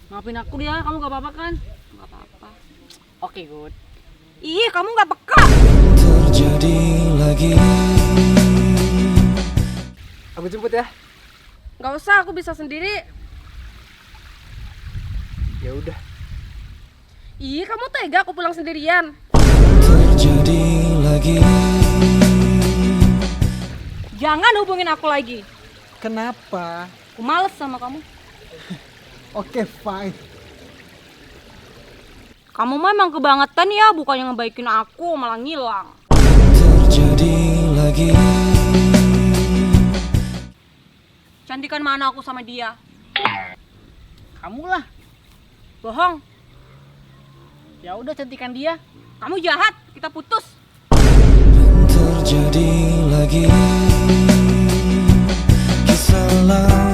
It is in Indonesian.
Maafin aku dia, kamu gak apa-apa kan? Gak apa-apa. Oke, good. Ih, kamu gak peka. Terjadi lagi. Aku jemput ya. Gak usah, aku bisa sendiri. Ya udah. Ih, kamu tega aku pulang sendirian. Terjadi lagi. Jangan hubungin aku lagi. Kenapa? Aku males sama kamu. Oke, fine. Kamu mah emang kebangetan ya, bukannya ngebaikin aku, malah ngilang. Terjadi lagi. Cantikan mana aku sama dia? Kamu lah. Bohong. Ya udah, cantikan dia. Kamu jahat, kita putus. Terjadi lagi. Kisah lalu.